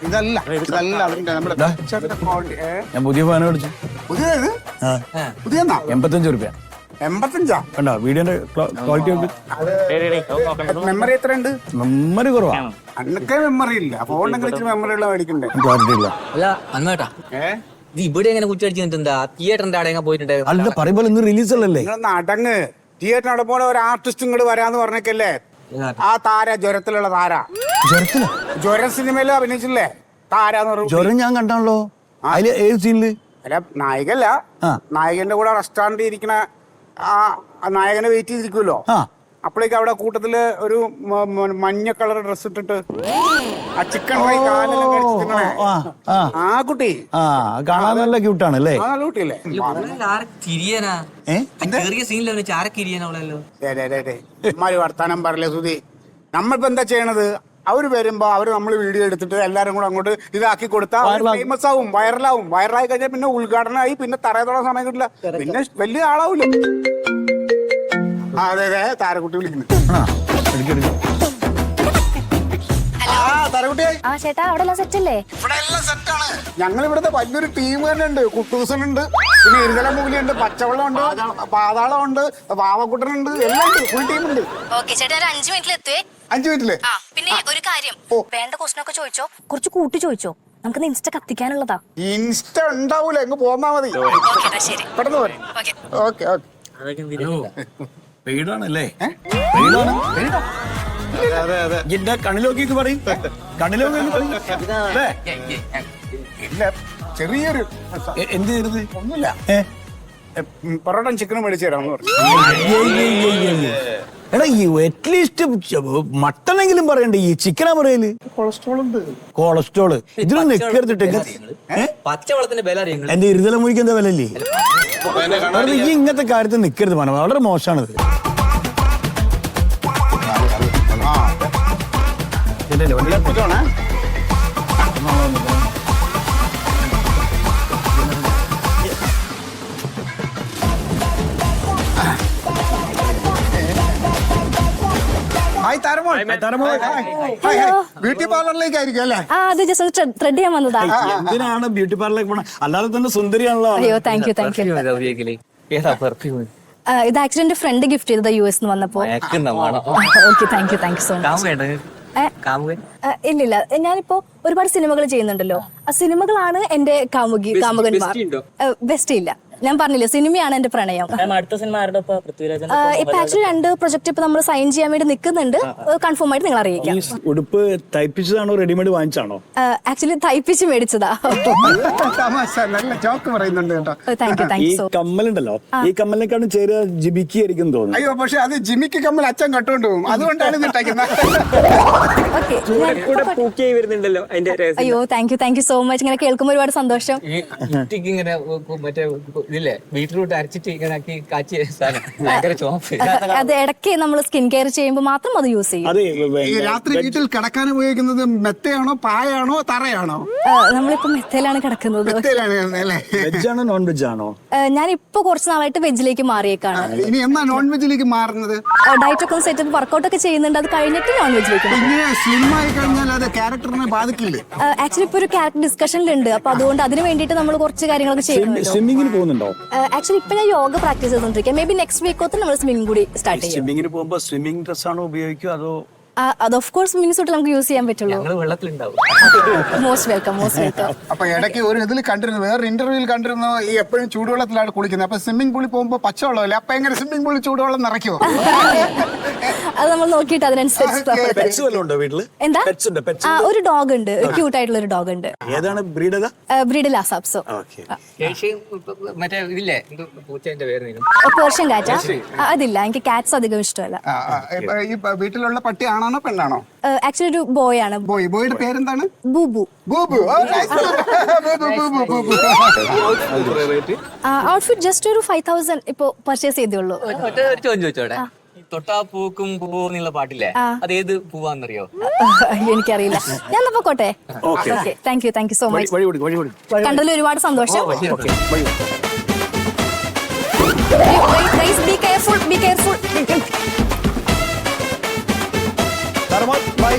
ഇതല്ല അതിന്റെ നമ്മുടെ ഞാൻ പുതിയ ഫാൻ മേടിച്ചു. പുതിയത് പുതിയെന്നാ 85 രൂപ. 85 കണ്ടോ വീഡിയോന്റെ ക്വാളിറ്റി ഒക്കെ? മെമ്മറി എത്രയുണ്ട്? മെമ്മറി കുറവാ. അന്നൊക്കെ മെമ്മറി ഇല്ല. ഫോണിനെങ്കിലും ഇച്ചിരി മെമ്മറി ഉള്ള മേടിക്കണ്ടേ? ക്വാളിറ്റി ഇല്ല. അല്ല അന്നേട്ടാ ഇത് ഇവിടെ എങ്ങനെ കുറ്റടിച്ചിട്ട് എന്താ തിയേറ്ററിന്റെ അവിടെ പോയിട്ടുണ്ട്? അല്ല പറയുമ്പോൾ ഇന്ന് റിലീസ് അല്ലല്ലേ? നിങ്ങളൊന്ന് അടങ്ങ്. തിയേറ്ററിനോട് പോലെ ഒരു ആർട്ടിസ്റ്റ് ഇങ്ങോട്ട് വരാന്ന് പറഞ്ഞേക്കല്ലേ ആ താര, ജ്വരത്തിലുള്ള താര. ജ്വരത്തിലോ? ജ്വരം സിനിമയില് അഭിനയിച്ചില്ലേ താരാന്ന് പറഞ്ഞു. ജ്വരം ഞാൻ കണ്ടാണല്ലോ. അതില് ഏത് സീനില്? അല്ല നായികല്ല, നായകന്റെ കൂടെ റെസ്റ്റോറന്റിൽ ഇരിക്കണ ആ നായകനെ വെയിറ്റ് ചെയ്തിരിക്കുമല്ലോ. അപ്പോഴേക്ക് അവിടെ കൂട്ടത്തില് ഒരു മഞ്ഞ കളർ ഡ്രസ് ഇട്ടിട്ട് ആ ചിക്കൻ ഫ്രൈ കാലെല്ലാം കഴിച്ചിട്ടുണ്ടേ ആ കുട്ടി. കാണാൻ നല്ല ക്യൂട്ടാണ് അല്ലേ? നല്ല കുട്ടിയല്ലേ? ഇമ്മാര് വർത്താനം പറയല്ലേ സുധി. നമ്മളിപ്പോ എന്താ ചെയ്യണത്? അവര് വരുമ്പോ നമ്മൾ വീഡിയോ എടുത്തിട്ട് എല്ലാരും കൂടെ അങ്ങോട്ട് ഇതാക്കി കൊടുത്താൽ ഫേമസ് ആവും, വൈറലാവും. വൈറലായി കഴിഞ്ഞാൽ പിന്നെ ഉദ്ഘാടനമായി, പിന്നെ തറയത്തോളം സമയം കിട്ടില്ല, പിന്നെ വലിയ ആളാവൂല. അതെ അതെ, താരക്കുട്ടി വിളിക്കുന്നു. ഞങ്ങൾ ഇവിടുത്തെ വലിയൊരു ടീം തന്നെ ഉണ്ട്. കുട്ടൂസനുണ്ട്, പിന്നെ ഇരുതലമൂലിയുണ്ട്, പച്ചവെള്ളം ഉണ്ട്, പാതാളം ഉണ്ട്, പാവക്കുട്ടനുണ്ട്, എല്ലാം ഉണ്ട്. ഫുൾ ടീം ഉണ്ട്. 5 മിനിറ്റില്. പിന്നെ ഒരു കാര്യം, വേണ്ട ക്വസ്റ്റൻ ഒക്കെ ചോദിച്ചോ, കുറച്ച് കൂട്ടി ചോദിച്ചോ. നമുക്ക് ഇൻസ്റ്റ കത്തിക്കാനുള്ളതാ. ഇൻസ്റ്റ ഉണ്ടാവൂല, എങ്ങ് പോന്നാ മതി. പെട്ടെന്ന് പോരെ. Okay okay. പെയ്ഡാണല്ലേ? എന്റെ കണ്ണിലോക്കി പറയും. ഇല്ല, ചെറിയൊരു എന്ത് ചെയ്യരുത്? ഒന്നുമില്ല. പൊറോട്ട ചിക്കനും മേടിച്ചു തരാമെന്ന് പറഞ്ഞു. എടാ ഈ അറ്റ്ലീസ്റ്റ് മട്ടനെങ്കിലും പറയണ്ടേ? ഈ ചിക്കനാ പറയല്? കൊളസ്ട്രോൾ ഉണ്ട്. കൊളസ്ട്രോള് ഇതിലൊന്നും നിക്കരുതിട്ട് പച്ചവെള്ളത്തിന്റെ വില എന്റെ ഇരുതല മുഴിക്ക് എന്താ വിലല്ലേ? ഈ ഇങ്ങനത്തെ കാര്യത്തിൽ നിക്കരുത് മനം, വളരെ മോശമാണിത്. ബ്യൂട്ടി പാർലറിലേക്കായിരിക്കും അല്ലേ? അത് ജസ്റ്റ് ത്രെഡ് ചെയ്യാൻ വന്നതാ. എന്തിനാണ് ബ്യൂട്ടി പാർലറിലേക്ക് പോണ? അല്ലാതെ തന്നെ സുന്ദരിയാണല്ലോ. അയ്യോ താങ്ക് യു. ഇത് ആക്ച്വലി എന്റെ ഫ്രണ്ട് ഗിഫ്റ്റ് ചെയ്തതാ US വന്നപ്പോ. Okay thank you so much. ഇല്ലില്ല, ഞാനിപ്പോ ഒരുപാട് സിനിമകൾ ചെയ്യുന്നുണ്ടല്ലോ. ആ സിനിമകളാണ് എന്റെ കാമുകന്മാർ. ബെസ്റ്റ് ഇല്ല, ഞാൻ പറഞ്ഞില്ലേ സിനിമയാണ് എന്റെ പ്രണയം. ഇപ്പൊ ആക്ച്വലി 2 പ്രൊജക്ട് ഇപ്പൊ നമ്മൾ സൈൻ ചെയ്യാൻ വേണ്ടി നിൽക്കുന്നുണ്ട്. കൺഫേം ആയിട്ട് നിങ്ങൾ അറിയിക്കാം. ഉടുപ്പ് തയ്പ്പിച്ചതാണോ റെഡിമെയ്ഡ് വാങ്ങിച്ചാണോ? ആക്ച്വലി തയ്പ്പിച്ച് മേടിച്ചതാ. നല്ല ജോക്ക് പറയുന്നുണ്ട് കേട്ടോ. Thank you. കമ്മലുണ്ടല്ലോ, ഈ കമ്മലിനെക്കാളും ചേരുക ജിമിക്ക് ആയിരിക്കും തോന്നുന്നു. അയ്യോ, പക്ഷെ അത് ജിമിക്ക് കമ്മൽ അച്ഛൻ കട്ടുകൊണ്ട് പോകും, അതുകൊണ്ടാണ് ഇത് ഇട്ടേക്കുന്നത്. അയ്യോ താങ്ക് യു സോ മച്ച്. ഇങ്ങനെ കേൾക്കുമ്പോൾ ഒരുപാട് സന്തോഷം. ബീട്രൂട്ട് അരച്ചിട്ട് അത് ഇടയ്ക്ക് നമ്മൾ സ്കിൻ കെയർ ചെയ്യുമ്പോൾ മാത്രം അത് യൂസ് ചെയ്യും. രാത്രി വീട്ടിൽ കിടക്കാൻ ഉപയോഗിക്കുന്നത് മെത്തയാണോ പായാണോ തറയാണോ? നമ്മളിപ്പോ മെത്തയിലാണ് കിടക്കുന്നത്. വെജ് ആണോ നോൺ വെജ് ആണോ? ഞാൻ ഇപ്പൊ കുറച്ച് നാളായിട്ട് വെജിലേക്ക് മാറിയേക്കാണ്. ഇനി എന്നാ നോൺ വെജിലേക്ക് മാറുന്നത്? ഡയറ്റ് ഒക്കെ സെറ്റ് വർക്കൗട്ട് ഒക്കെ ചെയ്യുന്നുണ്ട്, അത് കഴിഞ്ഞിട്ട് നോൺ വെജിലേക്ക്. സ്ലിം ആയി കഴിഞ്ഞാൽ അത് ക്യാരക്ടറിനെ ബാധിക്കില്ലേ? ആക്ച്വലി ഇപ്പൊ ഒരു ക്യാരക്ടർ ഡിസ്കഷനിലുണ്ട്, അപ്പൊ അതുകൊണ്ട് അതിന് വേണ്ടിയിട്ട് നമ്മൾ കുറച്ച് കാര്യങ്ങളൊക്കെ ചെയ്യുന്നുണ്ട്. സ്വിമ്മിങ്ങിന് പോകുന്നുണ്ടോ? ആക്ച്വലി ഇപ്പൊ ഞാൻ യോഗ പ്രാക്ടീസ് ചെയ്തോണ്ടിരിക്കുക. മേ ബി നെക്സ്റ്റ് വീക്ക് തൊട്ട് നമ്മൾ സ്വിമ്മിംഗ് കൂടി സ്റ്റാർട്ട് ചെയ്യും. സ്വിമ്മിങ്ങിന് പോകുമ്പോ സ്വിമ്മിംഗ് ഡ്രസ് ആണോ ഉപയോഗിക്കുക അതോ? അത് ഓഫ് കോഴ്സ് സ്വിമ്മിംഗ് സൂട്ട് നമുക്ക് യൂസ് ചെയ്യാൻ പറ്റുള്ളൂ. Most welcome. അപ്പൊ ഇടയ്ക്ക് ഒരു ഇതിൽ കണ്ടിരുന്നു, വേറെ ഇന്റർവ്യൂവിൽ കണ്ടിരുന്നു, ഈ എപ്പോഴും ചൂടുവെള്ളത്തിലാണ് കുളിക്കുന്നത്. അപ്പൊ സ്വിമ്മിംഗ് പൂളിൽ പോകുമ്പോ പച്ചവെള്ളമല്ലേ, അപ്പൊ എങ്ങനെ സ്വിമ്മിംഗ് പൂളിൽ ചൂടുവെള്ളം നിറയ്ക്കുമോ? അത് നമ്മൾ നോക്കിയിട്ട് അതിനനുസരിച്ച്. എന്താ? ഒരു ഡോഗ് ഉണ്ട്, ക്യൂട്ട് ആയിട്ടുള്ള ഒരു ഡോഗ് ഉണ്ട്. ഏതാണ് ബ്രീഡ്? Breed Lhasa Apso. പേർഷ്യൻ കാറ്റാ? അതില്ല, എനിക്ക് കാറ്റ്സ് അധികം ഇഷ്ടമല്ല. ഈ വീട്ടിലുള്ള പട്ടിയാണോ പെണ്ണാണോ? ആക്ച്വലി ഒരു ബോയ് ആണ്. ബോയുടെ പേരെന്താണ്? ബൂബു. ഔട്ട്ഫിറ്റ് ജസ്റ്റ് ഒരു 5000 ഇപ്പൊ പർച്ചേസ് ചെയ്തോളൂ. തൊട്ടാ പൂക്കും പൂന്നുള്ള പാട്ടില്ലേ, അത് ഏത് പൂവാന്നറിയോ? എനിക്കറിയില്ല. ഞാൻ പോട്ടെ. Thank you so much. കണ്ടതിൽ ഒരുപാട് സന്തോഷം. Be careful. ബൈ.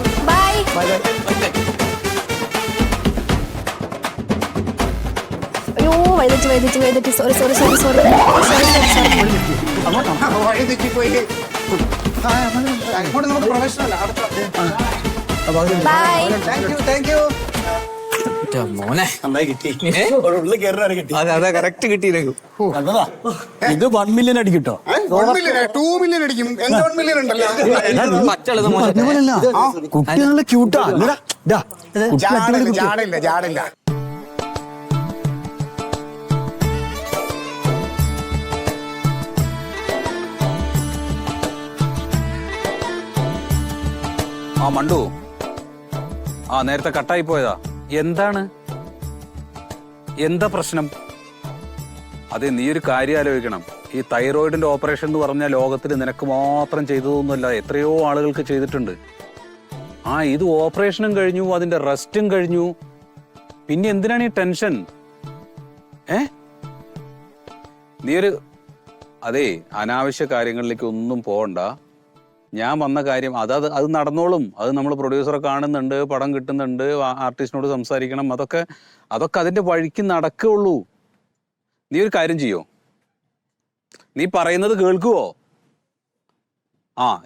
വൈതെറ്റി സോറി വഴി തെറ്റിപ്പോയി. അങ്ങോട്ട് നമുക്ക് പ്രൊഫഷണൽ. ബൈ. Thank you. മോനെ നന്നായി കിട്ടി. ഉള്ളിൽ കയറാൻ കിട്ടി. അതെ കറക്റ്റ് കിട്ടിയിരുന്നു. കണ്ടതാ? ഇത് 1 മില്യൺ അടിക്കട്ടോ. 1 മില്യൺ 2 മില്യൺ അടിക്കും. എന്താ 1 മില്യൺ ഉണ്ടല്ലോ. പറ്റുള്ളത് മോനെ. അതുപോലല്ല. കുട്ടി നല്ല ക്യൂട്ടാ. ജാടില്ല. ആ മണ്ടു, ആ നേരത്തെ കട്ടായി പോയതാ. എന്താണ്, എന്താ പ്രശ്നം? അതെ, നീ ഒരു കാര്യം ആലോചിക്കണം. ഈ തൈറോയിഡിന്റെ ഓപ്പറേഷൻ എന്ന് പറഞ്ഞാൽ ലോകത്തിൽ നിനക്ക് മാത്രം ചെയ്തതൊന്നുമല്ല, എത്രയോ ആളുകൾക്ക് ചെയ്തിട്ടുണ്ട്. ഇത് ഓപ്പറേഷനും കഴിഞ്ഞു, അതിന്റെ റെസ്റ്റും കഴിഞ്ഞു. പിന്നെ എന്തിനാണ് ഈ ടെൻഷൻ? അതെ, അനാവശ്യ കാര്യങ്ങളിലേക്ക് ഒന്നും പോകണ്ട. ഞാൻ വന്ന കാര്യം അത് നടന്നോളും. അത് നമ്മൾ പ്രൊഡ്യൂസറെ കാണുന്നുണ്ട്, പടം കിട്ടുന്നുണ്ട്, ആർട്ടിസ്റ്റിനോട് സംസാരിക്കണം. അതൊക്കെ അതിന്റെ വഴിക്ക് നടക്കുകയുള്ളൂ. നീ ഒരു കാര്യം ചെയ്യോ, നീ പറയുന്നത് കേൾക്കുവോ?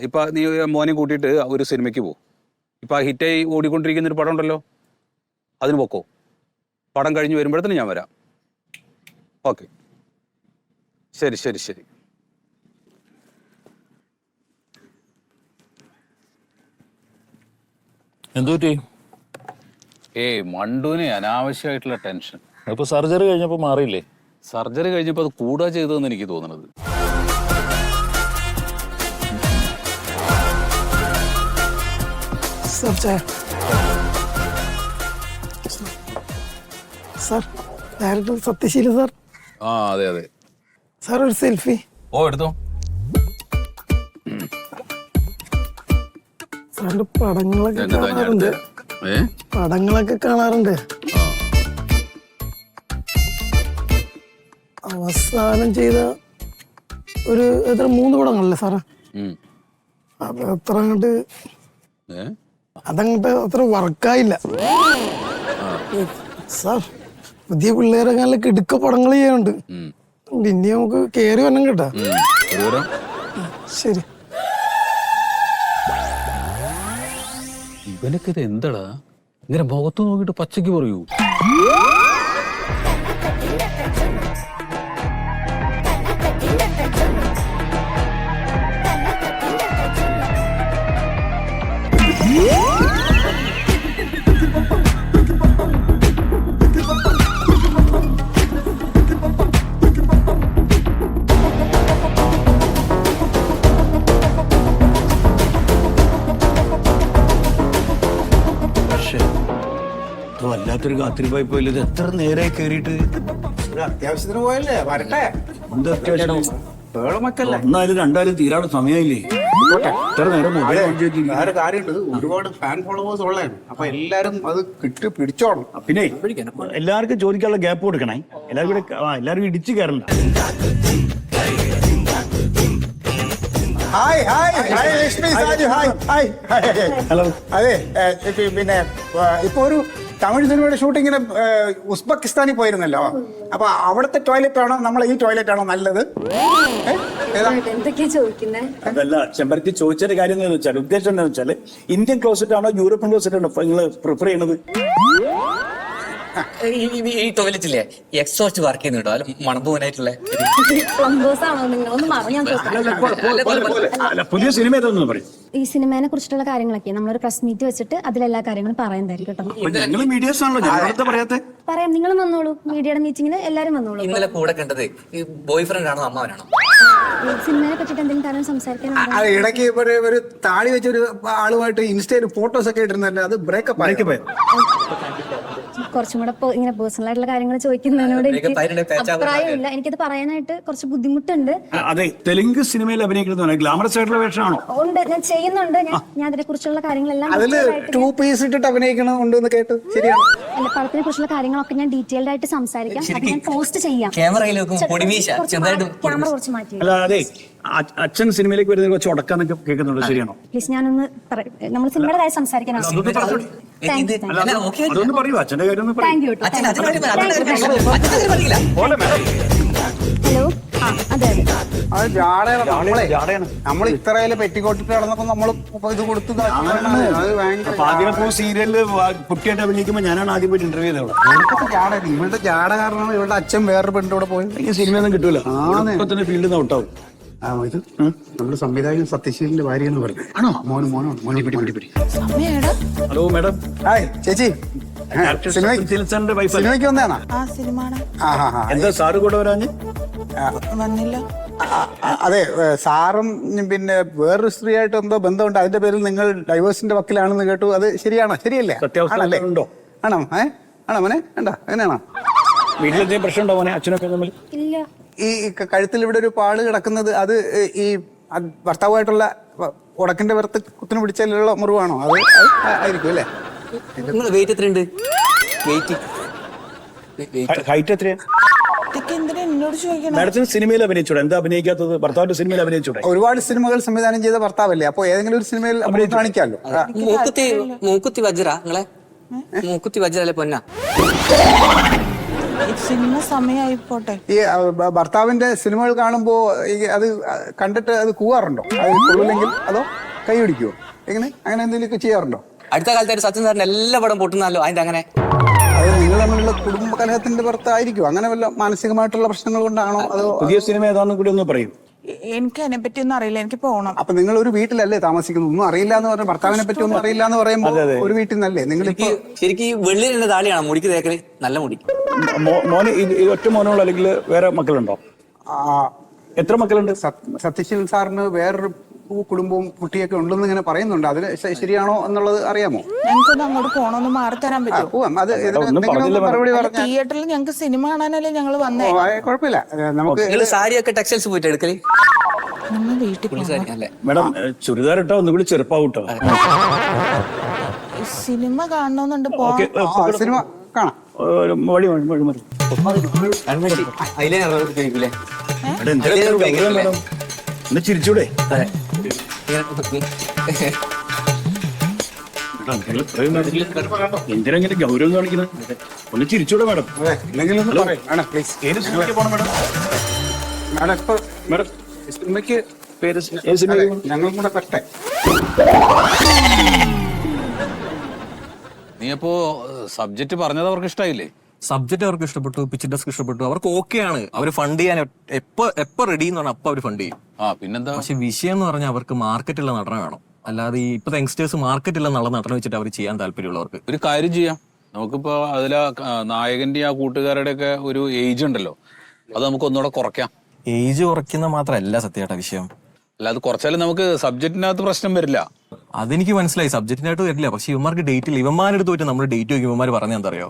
ഇപ്പൊ നീ മോനെ കൂട്ടിയിട്ട് ഒരു സിനിമയ്ക്ക് പോ. ഇപ്പൊ ഹിറ്റായി ഓടിക്കൊണ്ടിരിക്കുന്ന ഒരു പടം ഉണ്ടല്ലോ, അതിന് പൊക്കോ. പടം കഴിഞ്ഞ് വരുമ്പോഴത്തേനും ഞാൻ വരാം. ഓക്കെ, ശരി. എന്തുപറ്റി? മണ്ടുവിന് അനാവശ്യമായിട്ടുള്ള ടെൻഷൻ. ഇപ്പൊ സർജറി കഴിഞ്ഞപ്പോ മാറിയില്ലേ? സർജറി കഴിഞ്ഞപ്പോൾ അത് കൂടാ ചെയ്തതെന്ന് എനിക്ക് തോന്നുന്നത്. Sir, director Sathyasheela sir. അതെ സാർ, ഒരു സെൽഫി. എടുത്തോ. സാറിന്റെ പടങ്ങളൊക്കെ കാണാറുണ്ട്. അവസാനം ചെയ്ത ഒരു 3 പടങ്ങളല്ലേ സാറേ? അതങ്ങോട്ട് അത്ര വർക്കായില്ല സാർ. പുതിയ പിള്ളേരെക്കാളൊക്കെ ഇടുക്ക പടങ്ങൾ ചെയ്യാനുണ്ട്. ഇനി നമുക്ക് കേറി വരണം കേട്ടാ. ശരി. ഇവനൊക്കെ ഇത് എന്താടാ ഇങ്ങനെ മുഖത്ത് നോക്കിയിട്ട് പച്ചയ്ക്ക് പറയൂ? വല്ലാത്തൊരു കാത്തിരിപ്പായി പോയില്ല. ഇത് എത്ര നേരമായി കേറിയിട്ട്? അത്യാവശ്യത്തിന് പോയല്ലേ, വരട്ടെ. എന്ത് അത്യാവശ്യം? വേളമൊക്കല്ലേ, 1 2 തീരാണ് സമയമില്ലേ? എത്ര നേരം മൊബൈൽ വേറെ കാര്യമുണ്ട്. ഒരുപാട് ഫാൻ ഫോളോവേഴ്സ് ഉള്ളതാണ്. അപ്പൊ എല്ലാരും അത് പിടിച്ചോണം. പിന്നെ എല്ലാവർക്കും ചോദിക്കാനുള്ള ഗ്യാപ്പ് കൊടുക്കണേ. എല്ലാവരും ഇടിച്ചു കയറണ്ട. ഹലോ. അതെ, പിന്നെ ഇപ്പൊ ഒരു തമിഴ് സിനിമയുടെ ഷൂട്ടിങ്ങിന് ഉസ്ബെക്കിസ്ഥാനിൽ പോയിരുന്നല്ലോ. അപ്പൊ അവിടുത്തെ ടോയ്ലറ്റ് ആണോ നമ്മളെ ഈ ടോയ്ലറ്റ് ആണോ നല്ലത്? അതല്ല ചെമ്പരത്തി ചോദിച്ചൊരു കാര്യം എന്താണെന്ന് വെച്ചാൽ, ഉദ്ദേശം എന്താണെന്ന് വെച്ചാൽ, ഇന്ത്യൻ ക്ലോസറ്റ് ആണോ യൂറോപ്യൻ ക്ലോസറ്റ് ആണോ നിങ്ങൾ പ്രിഫർ ചെയ്യണത്? ഈ ടോയ്ലറ്റില്ലേ എക്സോസ്റ്റ് വർക്ക് ചെയ്യുന്നുണ്ടോ? അല്ല മണപ്പൂനായിട്ടുള്ള പുതിയ സിനിമ ഏതാണെന്ന് പറയും. ഈ സിനിമയെ കുറിച്ചിട്ടുള്ള കാര്യങ്ങളൊക്കെ നമ്മളൊരു പ്രസ് മീറ്റ് വെച്ചിട്ട് അതിലെല്ലാ കാര്യങ്ങളും പറയുന്നതായിരിക്കും കേട്ടോ. ഞങ്ങൾ മീഡിയസ് ആണല്ലോ, ഞങ്ങളത്തെ പറയാത്തെ. പറയാം, നിങ്ങളും വന്നോളൂ. മീഡിയയുടെ മീറ്റിങ്ങിന് എല്ലാരും വന്നോളൂ. ഇന്നലെ കൂടെ കണ്ടത് ബോയ് ഫ്രണ്ട് ആണോ അമ്മാവനാണോ? സിനിമയെ പറ്റിട്ട് എന്തെങ്കിലും കാര്യം സംസാരിക്കാനുണ്ടോ? അത് ഇടയ്ക്ക് ഒരു താടി വെച്ചൊരു ആളുമായിട്ട് ഇൻസ്റ്റയിൽ ഫോട്ടോസ് ഒക്കെ ഇട്ടിരുന്നല്ലേ, അത് ബ്രേക്കപ്പ് ആയി. കുറച്ചും കൂടെ ഇങ്ങനെ പേഴ്സണൽ ആയിട്ടുള്ള കാര്യങ്ങൾ ചോദിക്കുന്നതിനോട് എനിക്ക് അഭിപ്രായമില്ല. എനിക്കത് പറയാനായിട്ട് കുറച്ച് ബുദ്ധിമുട്ടുണ്ട്. അതെ, തെലുങ്ക് സിനിമയിൽ അഭിനയിക്കുന്നത് ഗ്ലാമറസ് ആയിട്ടുള്ള വേഷമാണോ? ഉണ്ട്, ഞാൻ ചെയ്യുന്നുണ്ട്. ഞാൻ അതിനെ കുറിച്ചുള്ള കാര്യങ്ങളെല്ലാം അതില് 2 പീസ് ഇട്ടിട്ട് അഭിനയിക്കണം ഉണ്ട് എന്ന് കേട്ടു. ശരിയാണ്. അല്ല, പടത്തിനെ കുറിച്ചുള്ള കാര്യങ്ങളൊക്കെ ഞാൻ ഡീറ്റെയിൽഡ് ആയിട്ട് സംസാരിക്കാം. അത് ഞാൻ പോസ്റ്റ് ചെയ്യാം. ക്യാമറയിൽ പൊടിമീശ ചെറുതായിട്ട് ക്യാമറ കുറച്ച് മാറ്റി. അല്ല അതെ, അച്ഛൻ സിനിമയിലേക്ക് വരുന്നത് കുറച്ച് ഉടക്കാന്നൊക്കെ കേൾക്കുന്നുണ്ട്, ശരിയാണോ? പ്ലീസ്, ഞാനൊന്ന് നമ്മൾ സിനിമയുടെ കാര്യം സംസാരിക്കാനാണ്. അതൊന്ന് പറയൂ, അച്ഛന്റെ കാര്യം ഒന്ന് പറയൂ. Thank you. ഹലോ, അതെ അതെ. അത് ജാടയാണ്. നമ്മൾ ഇത്രയില് പെറ്റിക്കോട്ടിട്ട് നടന്നപ്പോ നമ്മള് ഇത് കൊടുത്തു. അത് അപ്പൊ ആദ്യം പോ സീരിയലില് കുട്ടിയായിട്ട് അഭിനയിക്കുമ്പോ ഞാനാണ് ആദ്യം പോയിട്ട് ഇന്റർവ്യൂ ചെയ്തോളാം. ജാട, ഇവളുടെ ജാട കാരണം ഇവളുടെ അച്ഛൻ വേറൊരു പെണ്ണിന്റെ കൂടെ പോയി. എനിക്ക് സിനിമയൊന്നും കിട്ടൂല, ഇപ്പൊ തന്നെ ഫീൽഡിൽ നിന്ന് ഔട്ടാവും. ഇത് നമ്മുടെ സംവിധായകൻ സത്യശീലിന്റെ ഭാര്യ എന്ന് പറഞ്ഞു. ആണോ? മോനെ പിടി. Hello madam. ഹായ് ചേച്ചി, സിനിമയുടെ വൈഫ് സിനിമയ്ക്ക് വന്നേണോ? എന്താ സാറ് കൂടെ വരാഞ്ഞ്? അതെ, സാറും പിന്നെ വേറൊരു സ്ത്രീയായിട്ട് എന്തോ ബന്ധമുണ്ട്, അതിന്റെ പേരിൽ നിങ്ങൾ ഡൈവേഴ്സിന്റെ വക്കിലാണെന്ന് കേട്ടു. അത് ശരിയാണോ? ശരിയല്ലേ? സത്യാവസ്ഥ ഉണ്ടോ? ആണോ? ആണോ മോനെ? എന്താ അങ്ങനെയാണോ? വീട്ടിലെന്തെങ്കിലും പ്രശ്നം ഉണ്ടോ മോനെ അച്ഛനൊക്കെ തമ്മിൽ? ഇല്ല. ഈ കഴുത്തിൽ ഇവിടെ ഒരു പാട് കിടക്കുന്നത് അത് ഈ ഭർത്താവുമായിട്ടുള്ള ഉടക്കിന്റെ പുറത്ത് കുത്തിന് പിടിച്ചാലുള്ള മുറിവാണോ? അത് ആയിരിക്കും അല്ലേ? നിങ്ങൾ വെയിറ്റ് എത്രയുണ്ട്? വെയിറ്റ് ഹൈറ്റ് എത്രയാ? മാഡത്തിന് സിനിമയിൽ അഭിനയിച്ചൂടെ? എന്താ അഭിനയിക്കാത്തത്? ഭർത്താവിന്റെ സിനിമയിൽ അഭിനയിച്ചൂടെ? ഒരുപാട് സിനിമകൾ സംവിധാനം ചെയ്ത ഭർത്താവല്ലേ, അപ്പൊ ഏതെങ്കിലും ഒരു സിനിമയിൽ അഭിനയിച്ച് കാണിക്കാമല്ലോ. മൂക്കുത്തി വജ്ര നിങ്ങളെ മൂക്കുത്തി വജ്ര അല്ലെ പൊന്ന സിനിമ സമയമായി പോട്ടെ. ഈ ഭർത്താവിന്റെ സിനിമകൾ കാണുമ്പോ അത് കണ്ടിട്ട് അത് കൂവാറുണ്ടോ? അത് കൊള്ളില്ലെങ്കിൽ അതോ കൈ പിടിക്കുവോ? അങ്ങനെ എന്തെങ്കിലുമൊക്കെ ചെയ്യാറുണ്ടോ? അടുത്ത കാലത്തായിട്ട് സച്ചിൻ സാറിന്റെ എല്ലാ പടം പൊട്ടുന്നല്ലോ. അതിന്റെ അങ്ങനെ അത് നിങ്ങൾ തമ്മിലുള്ള കുടുംബ കലഹത്തിന്റെ പുറത്തായിരിക്കും? അങ്ങനെ വല്ല മാനസികമായിട്ടുള്ള പ്രശ്നങ്ങൾ കൊണ്ടാണോ? അതോ പുതിയ സിനിമ ഏതാണെന്ന് കൂടി ഒന്ന് പറയും. എനിക്ക് അതിനെ പറ്റി ഒന്നും അറിയില്ല, എനിക്ക് പോകണം. അപ്പൊ നിങ്ങൾ ഒരു വീട്ടിലല്ലേ താമസിക്കുന്നത്? ഒന്നും അറിയില്ല എന്ന് പറഞ്ഞാൽ, ഭർത്താവിനെ പറ്റി ഒന്നും അറിയില്ല എന്ന് പറയുമ്പോൾ ഒരു വീട്ടിൽ നിന്നല്ലേ നിങ്ങൾ? ശരിക്കും ഈ വെള്ളിന്റെ താളിയാണ് മുടിക്ക് തേക്കല്, നല്ല മുടി. മോന് ഒറ്റ മോനുള്ളൂ അല്ലെങ്കിൽ വേറെ മക്കളുണ്ടോ? എത്ര മക്കളുണ്ട്? സത്യശീൽ സാറിന് വേറൊരു കുടുംബവും കുട്ടിയൊക്കെ ഉണ്ടെന്ന് ഇങ്ങനെ പറയുന്നുണ്ട്. അതിന് ശരിയാണോ എന്നുള്ളത് അറിയാമോ? ഞങ്ങൾക്കൊന്ന് അങ്ങോട്ട് പോകണമെന്ന് മാറി തരാൻ പറ്റുമോ? മറുപടി പറഞ്ഞു. തിയേറ്ററിൽ ഞങ്ങൾക്ക് സിനിമ കാണാനല്ലേ ഞങ്ങൾ വന്നേ. കുഴപ്പമില്ല, നമുക്ക് സാരിയൊക്കെ ടെക്സ്റ്റൈൽസ് പോയിട്ട് എടുക്കല്. നമ്മൾ വീട്ടിൽ മേഡം ചുരിദാർ ഇട്ടോ ഒന്നുകൂടി ചെറുപ്പാവൂട്ടോ. സിനിമ കാണണമെന്നുണ്ട്. സിനിമ കാണാം. വഴി മതി. ഒന്ന് ചിരിച്ചൂടെ? എന്തിനെങ്ങനെ ഗൗരവം കാണിക്കുന്നത്? ഒന്ന് ചിരിച്ചൂടെ മാഡം? മാഡം സിനിമയ്ക്ക് പേര് ഞങ്ങളും കൂടെ പറ്റേ. നീ അപ്പോ സബ്ജക്ട് പറഞ്ഞത് അവർക്ക് ഇഷ്ടായില്ലേ? സബ്ജക്ട് അവർക്ക് ഇഷ്ടപ്പെട്ടു, പിച്ച് ഡെസ്ക് ഇഷ്ടപ്പെട്ടു, അവർക്ക് ഓക്കെയാണ്. അവർ ഫണ്ട് ചെയ്യാൻ എപ്പോ റെഡി എന്ന് പറഞ്ഞാൽ അപ്പൊ അവർ ഫണ്ട് ചെയ്യും. പിന്നെന്താ? പക്ഷെ വിഷയം എന്ന് പറഞ്ഞാൽ അവർക്ക് മാർക്കറ്റുള്ള നടനെ വേണം. അല്ലാതെ ഈ ഇപ്പത്തെ യങ്സ്റ്റേഴ്സ് മാർക്കറ്റുള്ള നല്ല നടനെ വെച്ചിട്ട് അവർ ചെയ്യാൻ താല്പര്യമുള്ളവർക്ക് ഒരു കാര്യം ചെയ്യാം. നമുക്കിപ്പോ അതിലെ നായകന്റെ ആ കൂട്ടുകാരുടെ ഒക്കെ ഒരു ഏജ് ഉണ്ടല്ലോ, അത് നമുക്ക് ഒന്നുകൂടെ കുറയ്ക്കാം. ഏജ് കുറയ്ക്കുന്ന മാത്രമല്ല സത്യമായിട്ട വിഷയം. അല്ല, അത് കുറച്ചാലും നമുക്ക് സബ്ജക്റ്റിനകത്ത് പ്രശ്നം വരില്ല. അതെനിക്ക് മനസ്സിലായി, സബ്ജക്റ്റിനായിട്ട് വരില്ല. പക്ഷെ ഇവന്മാർക്ക് ഡേറ്റ് ഇല്ല. ഇവന്മാരെടുത്ത് പോയിട്ട് നമ്മൾ ഡേറ്റ് നോക്കി ഇവന്മാർ പറഞ്ഞാൽ എന്താ അറിയോ,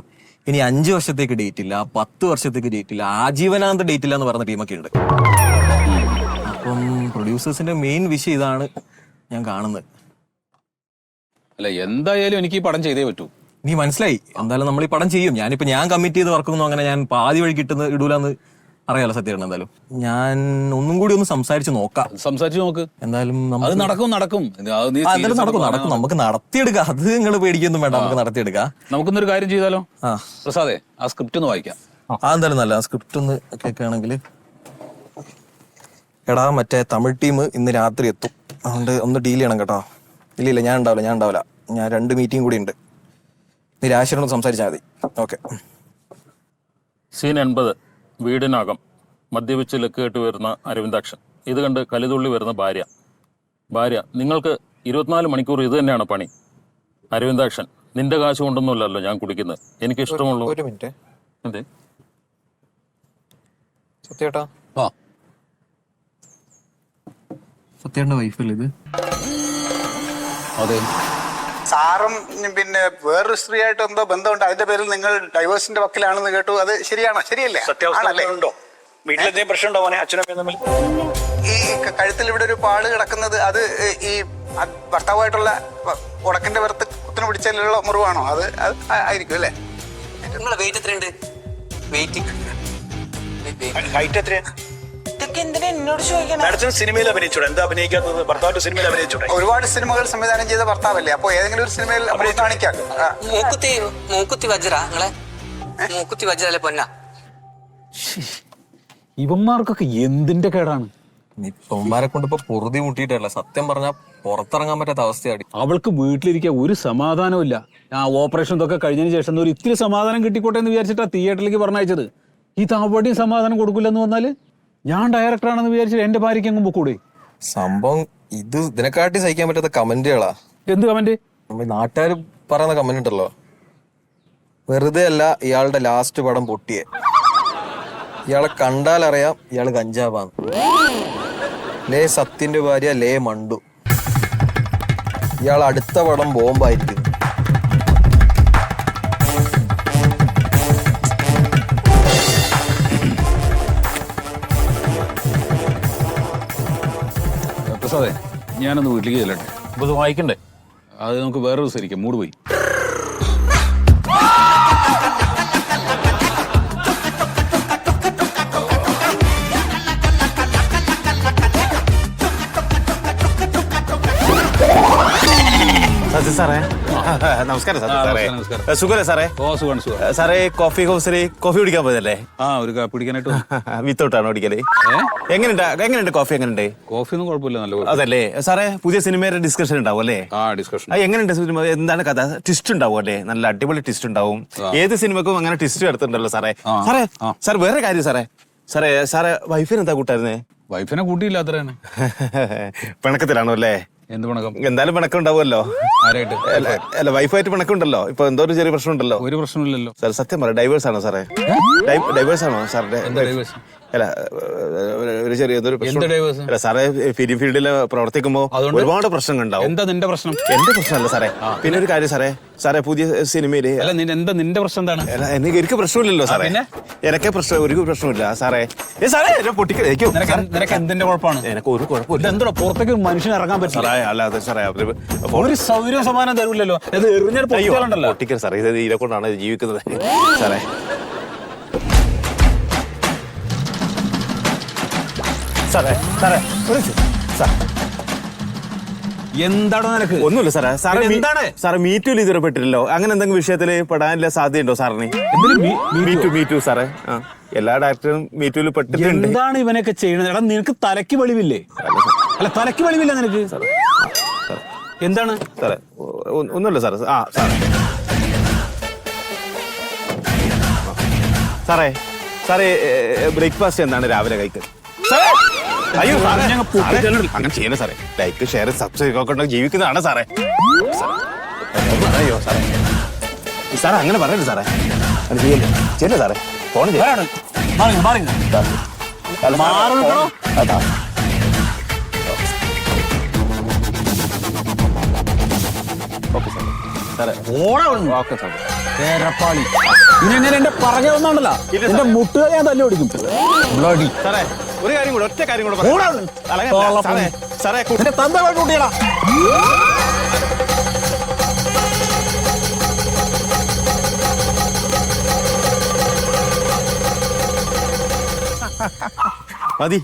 ഇനി 5 വർഷത്തേക്ക് ഡേറ്റ് ഇല്ല, 10 വർഷത്തേക്ക് ഡേറ്റ് ഇല്ല, ആജീവനാന്ത ഡേറ്റ് ഇല്ല എന്ന് പറഞ്ഞ ടീമൊക്കെ ഉണ്ട്. അപ്പം പ്രൊഡ്യൂസേഴ്സിന്റെ മെയിൻ വിഷയം ഇതാണ് ഞാൻ കാണുന്നത്. അല്ല, എന്തായാലും എനിക്ക് ഈ പടം ചെയ്തേ പറ്റൂ. നീ മനസ്സിലായി, എന്തായാലും നമ്മൾ ഈ പടം ചെയ്യും. ഞാൻ കമ്മിറ്റ് ചെയ്ത് വർക്കൊന്നും അങ്ങനെ ഞാൻ പാതി വഴി കിട്ടുന്ന ഇടൂലെന്ന് അറിയാലോ സത്യം. എന്തായാലും ഞാൻ ഒന്നും കൂടി ഒന്ന് സംസാരിച്ച് നോക്കാം. സംസാരിച്ച് നോക്ക്. എന്തായാലും അത് നടക്കും. നടക്കും, നമുക്ക് നടത്തിയെടുക്കാം. അത് നിങ്ങൾ പേടിക്കൊന്നും വേണ്ട, നമുക്ക് നടത്തിയെടുക്കാം. നമുക്കൊന്നൊരു കാര്യം ചെയ്താലോ? പ്രസാദേ, ആ സ്ക്രിപ്റ്റ് ഒന്ന് വായിക്കാം. എന്തായാലും നല്ല ആ സ്ക്രിപ്റ്റ് ഒന്ന് കേൾക്കുകയാണെങ്കിൽ. എടാ, മറ്റേ തമിഴ് ടീം ഇന്ന് രാത്രി എത്തും, അതുകൊണ്ട് ഒന്ന് ഡീൽ ചെയ്യണം കേട്ടോ. ഇല്ല, ഞാൻ ഉണ്ടാവില്ല. ഞാൻ 2 മീറ്റിംഗ് കൂടി ഉണ്ട്. നീ രാശിയോട് സംസാരിച്ചാൽ മതി. ഓക്കെ. സീൻ 80. വീടിനകം മദ്യപിച്ച് ലക്കുകെട്ട് വരുന്ന അരവിന്ദാക്ഷൻ. ഇത് കണ്ട് കലിതുള്ളി വരുന്ന ഭാര്യ, നിങ്ങൾക്ക് 24 മണിക്കൂർ ഇത് തന്നെയാണ് പണി. അരവിന്ദാക്ഷൻ, നിന്റെ കാശ് കൊണ്ടൊന്നുമല്ലല്ലോ ഞാൻ കുടിക്കുന്നത്, എനിക്ക് ഇഷ്ടമുള്ളൂ. ഒരു മിനിറ്റ്. അതെ സത്യേട്ടാ, സത്യേട്ടൻ്റെ വൈഫല്ലേ ഇത്? അതെ. സാറും പിന്നെ വേറൊരു സ്ത്രീയായിട്ട് എന്തോ ബന്ധമുണ്ട്, അതിന്റെ പേരിൽ നിങ്ങൾ ഡൈവേഴ്സിന്റെ വക്കിലാണെന്ന് കേട്ടു. അത് ശരിയാണോ? ശരിയല്ലേ? സത്യാവസ്ഥ വീട്ടിലെന്തെങ്കിലും പ്രശ്നം ഉണ്ടോ മോനെ അച്ഛനൊക്കെ തമ്മിൽ? ഈ കഴുത്തിൽ ഇവിടെ ഒരു പാട് കിടക്കുന്നത് അത് ഈ ഭർത്താവുമായിട്ടുള്ള ഉടക്കിന്റെ പുറത്ത് കുത്തിന് പിടിച്ചാലുള്ള മുറിവാണോ? അത് ആയിരിക്കും അല്ലേ? നിങ്ങളെ വെയിറ്റ് എത്രയുണ്ട്? വെയിറ്റ് ഹൈറ്റ് എത്രയാണ്? ഇതൊക്കെ എന്തിനാ എന്നോട് ചോദിക്കണം? മാഡത്തിന് സിനിമയിൽ അഭിനയിച്ചൂടെ? എന്താ അഭിനയിക്കാത്തത്? ഭർത്താവിന്റെ സിനിമയിൽ അഭിനയിച്ചൂടെ? ഒരുപാട് സിനിമകൾ സംവിധാനം ചെയ്ത ഭർത്താവല്ലേ, അപ്പൊ ഏതെങ്കിലും ഒരു സിനിമയിൽ കാണിക്കാം. മൂക്കുത്തി വജ്ര നിങ്ങളെ മൂക്കുത്തി വജ്ര അല്ലെ പൊന്ന? ഇവന്മാർക്കൊക്കെ എന്തിന്റെ കേടാണ്? ഇവന്മാരെ കൊണ്ട് ഇപ്പൊ പൊറുതി മുട്ടിയിട്ടല്ല, സത്യം പറഞ്ഞാൽ പുറത്തിറങ്ങാൻ പറ്റാത്ത അവസ്ഥയാണ്. അവൾക്ക് വീട്ടിലിരിക്കാൻ ഒരു സമാധാനവും. ആ ഓപ്പറേഷൻ ഇതൊക്കെ കഴിഞ്ഞതിന് ശേഷം ഒരു ഇത്തിരി സമാധാനം കിട്ടിക്കോട്ടെ എന്ന് വിചാരിച്ചിട്ടാ തിയേറ്ററിലേക്ക് പറഞ്ഞയച്ചത്. ഈ താവടിയും സമാധാനം കൊടുക്കില്ലെന്ന് വന്നാല് ഞാൻ ഡയറക്ടറാണെന്ന് വിചാരിച്ചിട്ട് എന്റെ ഭാര്യയ്ക്ക് അങ്ങ് പൊക്കൂടെ? സംഭവം ഇതിനെക്കാട്ടി സഹിക്കാൻ പറ്റാത്ത കമന്റുകളാ. എന്ത് കമന്റ്? നമ്മൾ നാട്ടുകാർ പറയുന്ന കമന്റ് ഉണ്ടല്ലോ, വെറുതെ അല്ല ഇയാളുടെ ലാസ്റ്റ് പടം പൊട്ടിയേ, ഇയാളെ കണ്ടാലറിയാം ഇയാള് കഞ്ചാവാന്ന്. ലേ സത്യന്റെ ഭാര്യ ലേ മണ്ടു, ഇയാൾ അടുത്ത പടം ബോംബായിരിക്കും. പ്രസാദേ, ഞാനൊന്ന് വീട്ടിലേക്ക് ചെല്ലട്ടെ. അപ്പൊ ഇത് വായിക്കണ്ടേ? അത് നമുക്ക് വേറൊരു ദിവസം ഇരിക്കാം. മൂഡ് പോയി. സത്യ സാറേ, നമസ്കാരം. സത്യ സാറേ, സുഖല്ലേ സാറേ? സാറേ, കോഫി ഹൗസിൽ കോഫി കുടിക്കാൻ പോയതല്ലേ? ഒരു കാപ്പി കുടിക്കാനായിട്ട്. വിത്തൗട്ടാണോ കുടിക്കല്? എങ്ങനെയുണ്ട് കോഫി? എങ്ങനെയുണ്ട്? കോഫി ഒന്നും കുഴപ്പമില്ല, നല്ല. അതല്ലേ സാറേ, പുതിയ സിനിമയുടെ ഡിസ്കഷൻ ഉണ്ടാവും അല്ലേ? ഡിസ്കഷൻ. എങ്ങനെയുണ്ട് സിനിമ? എന്താണ് കഥ? ട്വിസ്റ്റ് ഉണ്ടാവും അല്ലേ? നല്ല അടിപൊളി ട്വിസ്റ്റ് ഉണ്ടാവും. ഏത് സിനിമക്കും അങ്ങനെ ട്വിസ്റ്റ് എടുത്തിട്ടുണ്ടല്ലോ സാറേ. സാർ വേറെ കാര്യം സാറേ വൈഫിന് എന്താ കൂട്ടായിരുന്നേ? വൈഫിനെ കൂട്ടിയില്ല, അത്രയാണ്. പിണക്കത്തിലാണോ അല്ലേ? എന്ത് പിണക്കം? എന്തായാലും പിണക്കം ഉണ്ടാവുമല്ലോ. ആരായിട്ട്? അല്ല, വൈഫായിട്ട് പിണക്കുണ്ടല്ലോ. ഇപ്പൊ എന്തോ ഒരു ചെറിയ പ്രശ്നം ഉണ്ടല്ലോ. ഒരു പ്രശ്നമില്ലല്ലോ സാർ. സത്യം പറ, ഡൈവേഴ്സ് ആണോ സാറേ? ഡൈവേഴ്സ് ആണോ സാറിന്റെ? അല്ല, ഒരു ചെറിയ അല്ല സാറേ, ഫിലിം ഫീൽഡിൽ പ്രവർത്തിക്കുമ്പോ ഒരുപാട് പ്രശ്നങ്ങൾ ഉണ്ടാവും. എന്താ നിന്റെ പ്രശ്നം? എന്റെ പ്രശ്നമല്ല സാറേ. പിന്നെ ഒരു കാര്യം സാറേ, പുതിയ സിനിമയില് എന്താ നിന്റെ പ്രശ്നം എന്താണ്? എനിക്ക് പ്രശ്നമില്ലല്ലോ സാറേ. എനിക്ക് ഒരു പ്രശ്നമില്ല സാറേ. നിനക്ക് എന്തിന്റെ കുഴപ്പമാണ്? എനിക്ക് ഒരു കുഴപ്പമില്ല. എന്തോ പുറത്തേക്ക് മനുഷ്യൻ ഇറങ്ങാൻ പറ്റില്ല. അല്ലാതെ സാറേ, ഒരു സൗകര്യ സമാനം തരൂല്ലല്ലോ. അത് എറിഞ്ഞാൽ പൊട്ടിക്കൽ സാറേ. ഇത് ഇതിനെ കൊണ്ടാണ് ജീവിക്കുന്നത് സാറേ. എന്താണോ നിനക്ക്? ഒന്നുമില്ല സാറേ. സാറേ മീറ്റു ഇതുവരെ പെട്ടില്ലല്ലോ. അങ്ങനെ എന്തെങ്കിലും വിഷയത്തില് പെടാനുള്ള സാധ്യതയുണ്ടോ സാറിന്? മീറ്റു സാറേ. എല്ലാ ഡയറക്ടറും മീറ്റുവിൽ പെട്ടിട്ടുണ്ട്. എന്താണ് ഇവനൊക്കെ ചെയ്യണത്? എടാ, നിനക്ക് തലയ്ക്ക് വെളിവില്ലേ? അല്ല, തലയ്ക്ക് വെളിവില്ല നിനക്ക്? എന്താണ് സാറേ? ഒന്നുമില്ല സാറേ. സാറേ ബ്രേക്ക്ഫാസ്റ്റ് എന്താണ് രാവിലെ കഴിക്കുന്നത്? അയ്യോ അങ്ങനെ ചെയ്യണ സാറേ. ലൈക്ക്, ഷെയർ, സബ്സ്ക്രൈബ് ഒക്കെ ജീവിക്കുന്നതാണ് സാറേ. അയ്യോ സാറേ, അങ്ങനെ പറയരുത് സാറേ. അത് ചെയ്യല്ലേ സാറേ. ഫോൺ ചെയ്യാം. ഇങ്ങനെ എന്റെ പറകെ ഒന്നാണല്ലോ, എന്റെ മുട്ടുകൾ ഞാൻ തല്ലി ഓടിക്കും. സാറേ, ഒരു കാര്യം കൂടെ, ഒറ്റ കാര്യം കൂടെ സാറേ. തന്ത കൂട്ടിയടാ. മതി.